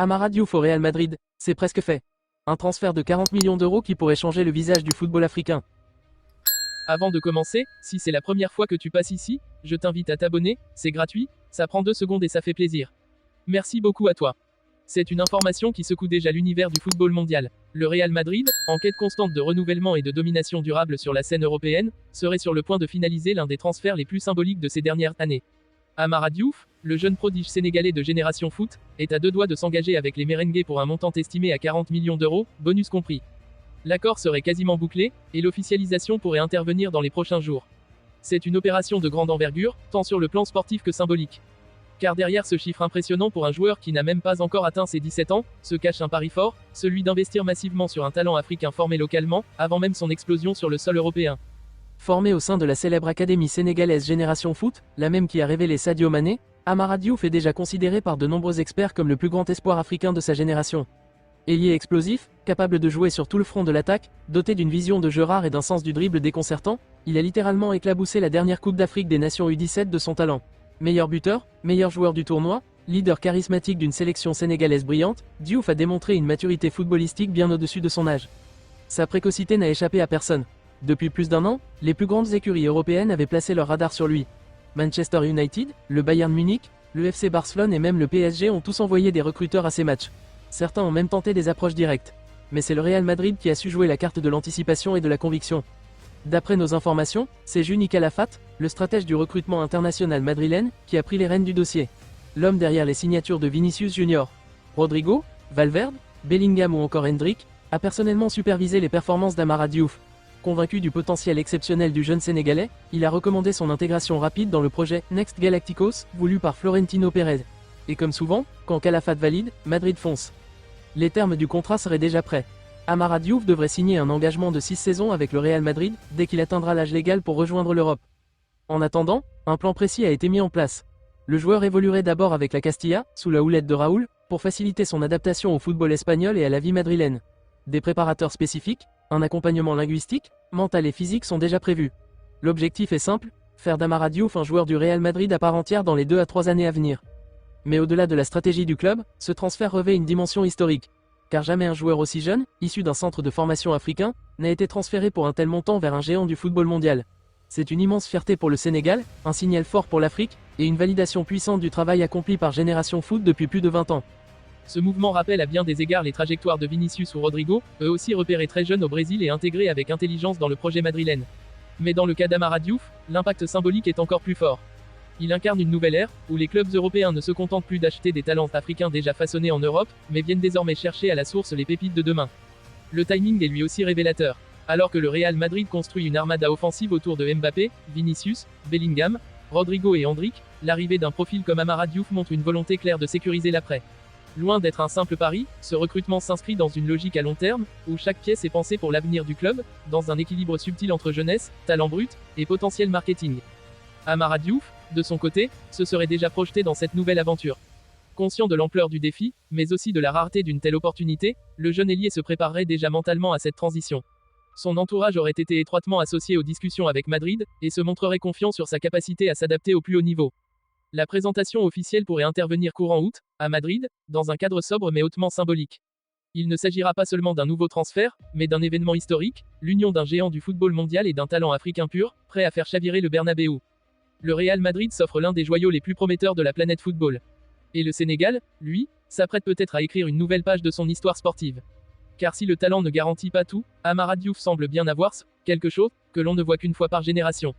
Amara Diouf au Real Madrid, c'est presque fait. Un transfert de 40 millions d'euros qui pourrait changer le visage du football africain. Avant de commencer, si c'est la première fois que tu passes ici, je t'invite à t'abonner, c'est gratuit, ça prend 2 secondes et ça fait plaisir. Merci beaucoup à toi. C'est une information qui secoue déjà l'univers du football mondial. Le Real Madrid, en quête constante de renouvellement et de domination durable sur la scène européenne, serait sur le point de finaliser l'un des transferts les plus symboliques de ces dernières années. Amara Diouf, le jeune prodige sénégalais de Génération Foot, est à 2 doigts de s'engager avec les Merengues pour un montant estimé à 40 millions d'euros, bonus compris. L'accord serait quasiment bouclé, et l'officialisation pourrait intervenir dans les prochains jours. C'est une opération de grande envergure, tant sur le plan sportif que symbolique. Car derrière ce chiffre impressionnant pour un joueur qui n'a même pas encore atteint ses 17 ans, se cache un pari fort, celui d'investir massivement sur un talent africain formé localement, avant même son explosion sur le sol européen. Formé au sein de la célèbre académie sénégalaise Génération Foot, la même qui a révélé Sadio Mané, Amara Diouf est déjà considéré par de nombreux experts comme le plus grand espoir africain de sa génération. Ailier explosif, capable de jouer sur tout le front de l'attaque, doté d'une vision de jeu rare et d'un sens du dribble déconcertant, il a littéralement éclaboussé la dernière Coupe d'Afrique des Nations U17 de son talent. Meilleur buteur, meilleur joueur du tournoi, leader charismatique d'une sélection sénégalaise brillante, Diouf a démontré une maturité footballistique bien au-dessus de son âge. Sa précocité n'a échappé à personne. Depuis plus d'1 an, les plus grandes écuries européennes avaient placé leur radar sur lui. Manchester United, le Bayern Munich, le FC Barcelone et même le PSG ont tous envoyé des recruteurs à ces matchs. Certains ont même tenté des approches directes. Mais c'est le Real Madrid qui a su jouer la carte de l'anticipation et de la conviction. D'après nos informations, c'est Juni Calafat, le stratège du recrutement international madrilène, qui a pris les rênes du dossier. L'homme derrière les signatures de Vinicius Junior, Rodrigo, Valverde, Bellingham ou encore Hendrick, a personnellement supervisé les performances d'Amara Diouf. Convaincu du potentiel exceptionnel du jeune Sénégalais, il a recommandé son intégration rapide dans le projet Next Galacticos, voulu par Florentino Pérez. Et comme souvent, quand Calafat valide, Madrid fonce. Les termes du contrat seraient déjà prêts. Amara Diouf devrait signer un engagement de 6 saisons avec le Real Madrid, dès qu'il atteindra l'âge légal pour rejoindre l'Europe. En attendant, un plan précis a été mis en place. Le joueur évoluerait d'abord avec la Castilla, sous la houlette de Raúl, pour faciliter son adaptation au football espagnol et à la vie madrilène. Des préparateurs spécifiques, un accompagnement linguistique, mental et physique sont déjà prévus. L'objectif est simple, faire d'Amara Diouf un joueur du Real Madrid à part entière dans les 2 à 3 années à venir. Mais au-delà de la stratégie du club, ce transfert revêt une dimension historique. Car jamais un joueur aussi jeune, issu d'un centre de formation africain, n'a été transféré pour un tel montant vers un géant du football mondial. C'est une immense fierté pour le Sénégal, un signal fort pour l'Afrique, et une validation puissante du travail accompli par Génération Foot depuis plus de 20 ans. Ce mouvement rappelle à bien des égards les trajectoires de Vinicius ou Rodrigo, eux aussi repérés très jeunes au Brésil et intégrés avec intelligence dans le projet madrilène. Mais dans le cas d'Amara Diouf, l'impact symbolique est encore plus fort. Il incarne une nouvelle ère, où les clubs européens ne se contentent plus d'acheter des talents africains déjà façonnés en Europe, mais viennent désormais chercher à la source les pépites de demain. Le timing est lui aussi révélateur. Alors que le Real Madrid construit une armada offensive autour de Mbappé, Vinicius, Bellingham, Rodrigo et Hendrick, l'arrivée d'un profil comme Amara Diouf montre une volonté claire de sécuriser l'après. Loin d'être un simple pari, ce recrutement s'inscrit dans une logique à long terme, où chaque pièce est pensée pour l'avenir du club, dans un équilibre subtil entre jeunesse, talent brut, et potentiel marketing. Amara Diouf, de son côté, se serait déjà projeté dans cette nouvelle aventure. Conscient de l'ampleur du défi, mais aussi de la rareté d'une telle opportunité, le jeune ailier se préparerait déjà mentalement à cette transition. Son entourage aurait été étroitement associé aux discussions avec Madrid, et se montrerait confiant sur sa capacité à s'adapter au plus haut niveau. La présentation officielle pourrait intervenir courant août, à Madrid, dans un cadre sobre mais hautement symbolique. Il ne s'agira pas seulement d'un nouveau transfert, mais d'un événement historique, l'union d'un géant du football mondial et d'un talent africain pur, prêt à faire chavirer le Bernabéu. Le Real Madrid s'offre l'un des joyaux les plus prometteurs de la planète football. Et le Sénégal, lui, s'apprête peut-être à écrire une nouvelle page de son histoire sportive. Car si le talent ne garantit pas tout, Amara Diouf semble bien avoir quelque chose que l'on ne voit qu'une fois par génération.